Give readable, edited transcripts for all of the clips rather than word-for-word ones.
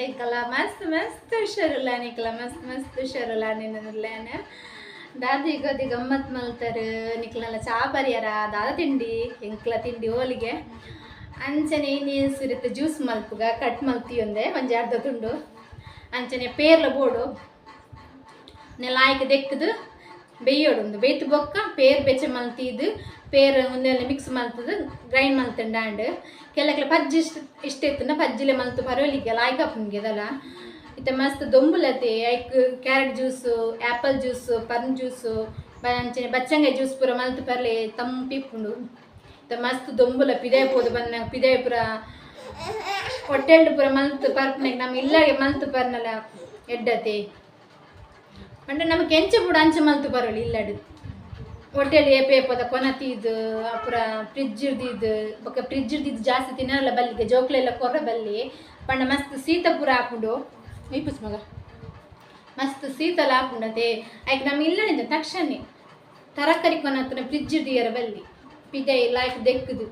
एकला मस्त मस्त हुशारुलान एकला मस्त मस्त हुशारुलान निन्नुलान दादी गदी गಮ್ಮತ್ ಮಲ್ತರು ನಿಕ್ಲಲ್ಲ ಚಾ ಬರಿಯರ ದಾದ ತಿಂಡಿ ಎಂಕ್ಲ ತಿಂಡಿ ಹೋಲಿಗೆ ಅಂಚನೆ ನೀನು ಸುರಿತ ಜ್ಯೂಸ್ ಮಲ್ಪುಗ ಕಟ್ ಮಲ್ತಿಯೊಂದೆ ಒಂಜಿ ಅರ್ಧ ತುಂಡು ಅಂಚನೆ ಪೇರ್ಲ ಬೋಡು ನೆಲಾಯ್ಕ ದೆಕ್ಕದು ಬೇಯೋಡು ಬೇಯ್ತು ಬೊಕ್ಕ ಪೇರ್ ಬೆಚ್ಚ ಮಲ್ತಿದ್ದು ಪೇರ್ ಒಂದೆಲ್ಲ ಮಿಕ್ಸ್ ಮಲ್ತದು ಗ್ರೈಂಡ್ ಮಲ್ತಂಡಾಂಡ್ ಕೆಲಕ್ಲ ಪಜ್ಜಿ ಇಷ್ಟ ಇತ್ತು ಪಜ್ಜಿಲೆ ಮಲ್ತು ಪರವಲಿಗೆ ಲಾಯ್ಕಪ್ಪನಿಗೆ ಅದಲ್ಲ ಇತ್ತ ಮಸ್ತ್ ದೊಂಬುಲತೆ ಐಕ್ ಕ್ಯಾರೆಟ್ ಜ್ಯೂಸು ಆ್ಯಪಲ್ ಜ್ಯೂಸು ಪರ್ನ್ ಜ್ಯೂಸು ಅಂಚನೆ ಬಚ್ಚಂಗಾಯಿ ಜ್ಯೂಸ್ ಪೂರ ಮಲ್ತು ಪರ್ಲೆ ತಂಪಿಪ್ಪುಂಡು ಇತ್ತ ಮಸ್ತ್ ದೊಂಬುಲ ಪಿದಾಯ ಪೋದು ಬಂದ ಪಿದಾಯ ಪೂರ ಹೊಟ್ಟೆಲ್ಡು ಪೂರ ಮಲ್ತು ಪರ್ಪನಾಗ ನಮ್ಮ ಇಲ್ಲಾಗೆ ಮಲ್ತು ಪರ್ನಲ್ಲ ಎಡ್ಡತೆ ಅಂದ್ರೆ ನಮಗೆ ಎಂಚ ಬುಡ ಅಂಚ ಮಲ್ತು ಬರೋಲಿ ಇಲ್ಲಡು ಹೊಟ್ಟೆಲ್ ಏಪೇಪದ ಕೊನತೀದು ಅಪುರ ಫ್ರಿಜ್ ಇರ್ದಿದ್ದು ಬೊಕ್ಕ ಫ್ರಿಜ್ ಇರ್ದಿದ್ದು ಜಾಸ್ತಿ ತಿನ್ನಲ್ಲ ಬಲ್ಲಿಗೆ ಜೋಕ್ಲೆಲ್ಲ ಕೊರ ಬಲ್ಲಿ ಪಂಡ ಮಸ್ತ್ ಶೀತ ಪೂರ ಹಾಕೊಂಡು ಐಪುಸ್ ಮಗ ಮಸ್ತ್ ಶೀತಲ ಹಾಕೊಂಡತೆ ಆಯ್ಕೆ ನಮ್ಮ ಇಲ್ಲಡಿಂದ ತಕ್ಷಣ ತರಕಾರಿ ಕೊನತ್ತನ ಫ್ರಿಜ್ ಇರ್ದಿಯರ ಬಲ್ಲಿ ಪಿದೆ ಇಲ್ಲ ಆಯ್ಕೆ ದೆಕ್ಕದು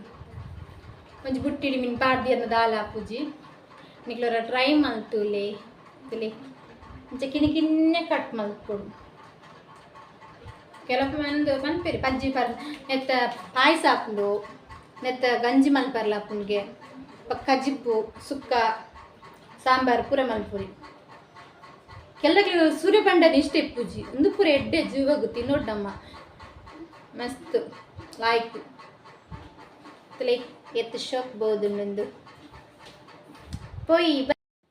ಒಂಜಿ ಬುಟ್ಟಿಡಿ ಮೀನು ಪಾಡ್ದಿಯನ್ನ ದಾಲ್ ಹಾಪುಜಿ ನಿಕ್ಲರ ಟ್ರೈ ಮಲ್ತುಲೆ ತುಲೆ ಇಂಚ ಕಿನ್ನೆ ಕಟ್ ಮಲ್ಕೊಡು ಕೆಲವು ಮಂದು ಮನ್ಪೇರಿ ಪಜ್ಜಿ ಪರ್ ನೆತ್ತ ಪಾಯಸ ಹಾಕೊಂಡು ನೆತ್ತ ಗಂಜಿ ಮಲ್ಪರ್ಲ ಹಾಪುನ್ಗೆ ಕಜ್ಜಿಪ್ಪು ಸುಕ್ಕ ಸಾಂಬಾರು ಪೂರ ಮಲ್ಪುರಿ ಕೆಲಕ್ಕೆ ಸೂರ್ಯಪಂಡನ ಇಷ್ಟ ಇಪ್ಪುಜಿ ಒಂದು ಪೂರ ಎಡ್ಡೆ ಜೀವಗು ತಿನ್ನೋಡ್ಡಮ್ಮ ಮಸ್ತ್ ಲಾಯ್ಕು ತಲೆ ಎತ್ತು ಶೋಕ್ಬೋದು ನಂದು ಪೋಯಿ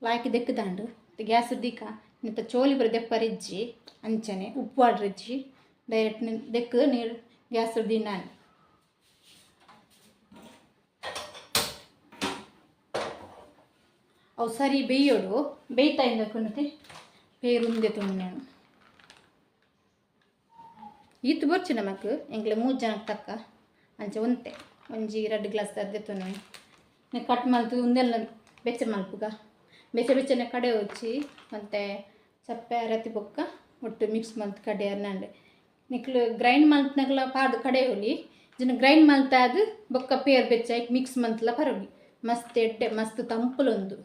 ಲಾಯ್ಕು ದೆಕ್ಕದಾಂಡು ಗ್ಯಾಸ್ ದೀಕ ನಿಂತ ಚೋಲಿ ಬರ ದೆಪ್ಪರಿಜ್ಜಿ ಅಂಚನೆ ಉಪ್ಪು ಆಡ್ರಿಜ್ಜಿ ಡೈರೆಕ್ಟ್ ದೆಕ್ಕು ನೀರು ಗ್ಯಾಸ್ ಉರ್ದಿ ನಾನು ಅವು ಸರಿ ಬೇಯೋಡು ಬೇಯ್ತಾ ಇಂದಕ್ಕೆ ಪೇರುಂದೆ ತುಂಬ ನಾನು ಈತು ಬರ್ಚು ನಮಕ್ ಎಂಗ್ಲೆ 3 ಜನಕ್ಕೆ ತಕ್ಕ ಅಂಚೆ ಒಂತೆ ಒಂಜಿ 2 ಗ್ಲಾಸ್ ತರ್ದೆತ್ತು ನಾನು ಕಟ್ ಮಲ್ತು ಒಂದೆಲ್ಲ ಬೆಚ್ಚ ಮಲ್ಪುಗ ಬೆಚ್ಚ ಬೆಚ್ಚನೆ ಕಡೆ ಹೊಚ್ಚಿ ಮತ್ತು ಚಪ್ಪೆ ರತಿ ಬೊಕ್ಕ ಒಟ್ಟು ಮಿಕ್ಸ್ ಮಲ್ತು ಕಡೆ ಅರ್ನಂಡೆ ನಿಕ್ಲು ಗ್ರೈಂಡ್ ಮಲ್ತ್ನಾಗಲ ಪಾಡು ಕಡೆ ಹೋಲಿ ಜನ ಗ್ರೈಂಡ್ ಮಲ್ತಾದು ಬೊಕ್ಕ ಪೇರ್ ಬೆಚ್ಚ ಮಿಕ್ಸ್ ಮಲ್ತಲ ಪರವಿ ಮಸ್ತ್ ಎಡ್ಡೆ ಮಸ್ತ್ ತಂಪುಲೊಂದು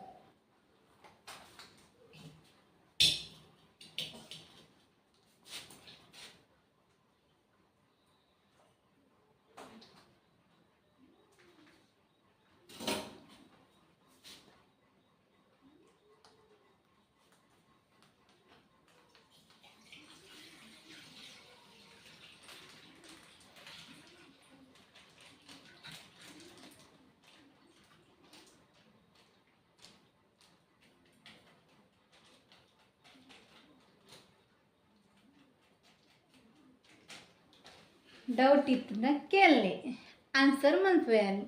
ಡೌಟ್ ಇತ್ತು ಕೇಳಲಿ ಆನ್ಸರ್ ಮನ್ಪೇನು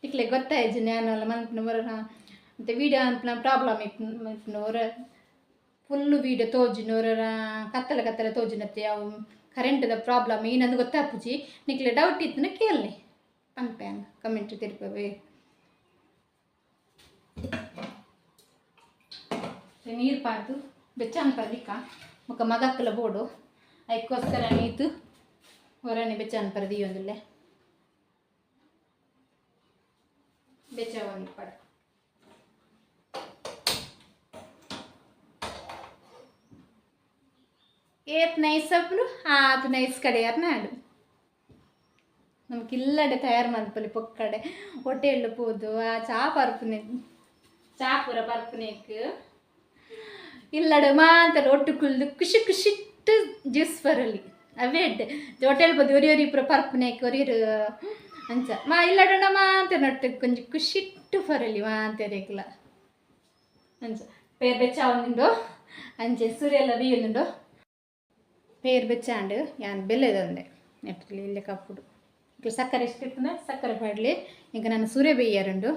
ಇಕ್ಲೆ ಗೊತ್ತಾಯ್ತು ಜ್ಞಾನಲ್ಲ ಮನ್ಪನವರ ಮತ್ತು ವೀಡಿಯೋ ಅನ್ಪನ ಪ್ರಾಬ್ಲಮ್ ಇತ್ತು ಮನ್ಪನವರ ಫುಲ್ಲು ವೀಡಿಯೋ ತೋಜಿನವರ ಕತ್ತಲೆ ತೋಜಿನತ್ತೆ ಅವು ಕರೆಂಟದ ಪ್ರಾಬ್ಲಮ್ ಏನಂದು ಗೊತ್ತಾಪುಜಿ ನಿಕ್ಲೆ ಡೌಟ್ ಇತ್ತು ಕೇಳಲಿ ಅನ್ಪೇನು ಕಮೆಂಟ್ ತಿರ್ಪವೆ ನೀರು ಪಾರ್ದು ಬೆಚ್ಚ ಅನ್ಪರ್ದಿಕ್ಕ ಮುಖ ಮಗಕ್ಕಲ ಬೋಡು ಅದಕ್ಕೋಸ್ಕರ ನೀತು ಹೊರನೆ ಬೆಚ್ಚ ಅನ್ಪರ್ದಿ ಒಂದಿಲ್ಲೆ ಬೆಚ್ಚ ಒಂದು ಪಡ ಏತ್ ನೈಸ್ ಅಪ್ಪನು ಆತು ನೈಸ್ ಕಡೆ ಯಾರನ್ನಾಡು ನಮ್ಗೆ ಇಲ್ಲಡೆ ತಯಾರು ಮಾಡ್ಪಲ್ಲಿ ಪೊಕ್ಕಡೆ ಹೊಟ್ಟೆ ಎಳ್ಳು ಪೋದು ಆ ಚಾ ಪೂರ ಪರ್ಪುನೇಕ್ ಇಲ್ಲಡೆ ಮಾತಾಡ ಒಟ್ಟು ಕುಲ್ದು ಖುಷಿ ಖುಷಿಟ್ಟು ಜ್ಯೂಸ್ ಬರಲಿ ಅವೇ ಎಡ್ಡೆ ಹೋಟೆಲ್ ಬದು ಒರಿ ಪೂರ ಪರ್ಪುನೇಕ್ ಒರಿರು ಅಂಚ ಮಾ ಇಲ್ಲಡಣ ಮಾತೆ ನಟ್ಟು ಕೊಂಚ ಖುಷಿಟ್ಟು ಬರಲಿ ಮಾತೆರೆಕ್ಲ ಅಂಚ ಪೇರ್ ಬೆಚ್ಚ ಒಂದುಂಡು ಅಂಚೆ ಸೂರ್ಯೆಲ್ಲ ಬೇಯೊಂದುಂಡು ಪೇರ್ ಬೆಚ್ಚಾಂಡು ಯಾನ್ ಬೆಲ್ಲದಂದೆ ನೆಟ್ಟಲ್ಲಿ ಇಲ್ಲೇ ಕಪ್ಪುಡು ಈಗ ಸಕ್ಕರೆ ಎಷ್ಟು ಇರ್ತದೆ ಸಕ್ಕರೆ ಪಾಡಲಿ ಈಗ ನಾನು ಸೂರ್ಯ ಬೇಯ್ಯಾರುಂಡು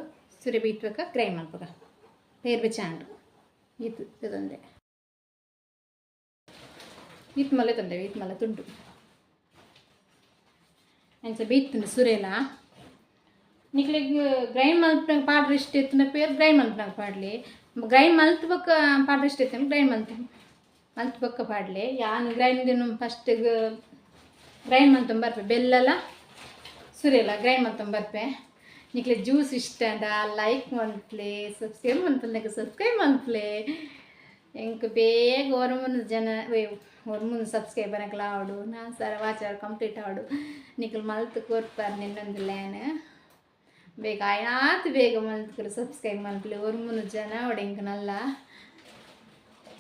ಸೂರ್ಯ ಬೇಯ್ತುವಾಗ ಗ್ರೈಂಡ್ ಮಾಡ್ಬೇಕ ಪೇರ್ ಬೆಚ್ಚಾಂಡು ಇದೊಂದೆ ಈತ್ ಮಲೆ ತಂದೆ ಈತ್ ಮಲೆ ತುಂಡು ಅಂಚ ಬೇಯ್ತುಂಡು ಸೂರ್ಯಲ ನಿಕ್ಲಿಗೆ ಗ್ರೈಂಡ್ ಮಲ್ಪನಾಗ ಪಾಡ್ರೆ ಇಷ್ಟ ಇತ್ತು ಪೇರ್ ಗ್ರೈಂಡ್ ಮಲ್ಪನಾಗ ಪಾಡಲಿ ಗ್ರೈಂಡ್ ಮಲ್ತು ಬೊಕ್ಕ ಪಾಡ್ರೆ ಇಷ್ಟ ಇತ್ತು ಗ್ರೈಂಡ್ ಮಲ್ತು ಬೊಕ್ಕ ಪಾಡಲಿ ಯಾನು ಗ್ರೈಂಡ್ ಫಸ್ಟ್ ಗ್ರೈಂಡ್ ಮಲ್ತೊಂಬರ್ಪೆ ಬೆಲ್ಲಲ ಸೂರ್ಯಲ ಗ್ರೈಂಡ್ ಮಲ್ತೊಂಬರ್ಪೆ ನಿಕ್ಲೆ ಜ್ಯೂಸ್ ಇಷ್ಟ ಅಂಡ ಲೈಕ್ ಮನ್ಪ್ಲೆ ಸಬ್ಸ್ಕ್ರೈಬ್ ಮನ್ಪಲ್ನಾಗ ಸಬ್ಸ್ಕ್ರೈಬ್ ಮನ್ಪ್ಲೆ ಎಂಕ್ ಬೇಗ ಓರ್ಮುನ ಜನ ಓರ್ಮುನ ಸಬ್ಸ್ಕ್ರೈಬರ್ ಅಕ್ಲ ಆವಡು ನಾ ಸರ ವಾಚರ್ ಕಂಪ್ಲೀಟ್ ಆವಡು ನಿಕ್ಲು ಮಲ್ತು ಕೋರ್ಪಾರ್ ನಿನ್ನೊಂದು ಲ್ಯಾನ್ ಬೇಗ ಆಯ್ತು ಬೇಗ ಮಲ್ತ್ಕರು ಸಬ್ಸ್ಕ್ರೈಬ್ ಮನ್ಪ್ಲೆ ಓರ್ಮುನ ಜನ ಅವಡೆಂಕ್ ನಲ್ಲ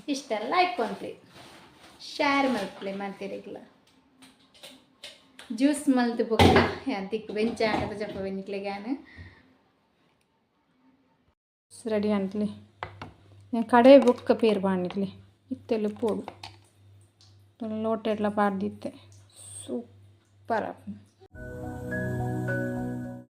ಇಷ್ಟ ಲೈಕ್ ಕೊನ್ಪ್ಲೆ ಶೇರ್ ಮಲ್ಪ್ಲೆ ಮಾಡ್ತೀರಿಗ್ಲ ಜ್ಯೂಸ್ ಮಲ್ತು ಬೊಕ್ಕ ತಿಕ್ಕು ಬೆಂಚ ಆಟದ ಚಪ್ಪ ಬೆಂಚ್ಲೆಗ್ಯಾನ ರೆಡಿ ಅಂಟ್ಲಿ ಕಡೆ ಬೊಕ್ಕ ಪೇರು ಬಾಣಿಕ್ಲಿ ಇತ್ತೆಲ್ಲ ಪೋಡು ಲೋಟ ಎಲ್ಲ ಪಾಡ್ದಿತ್ತೆ ಸೂಪರ್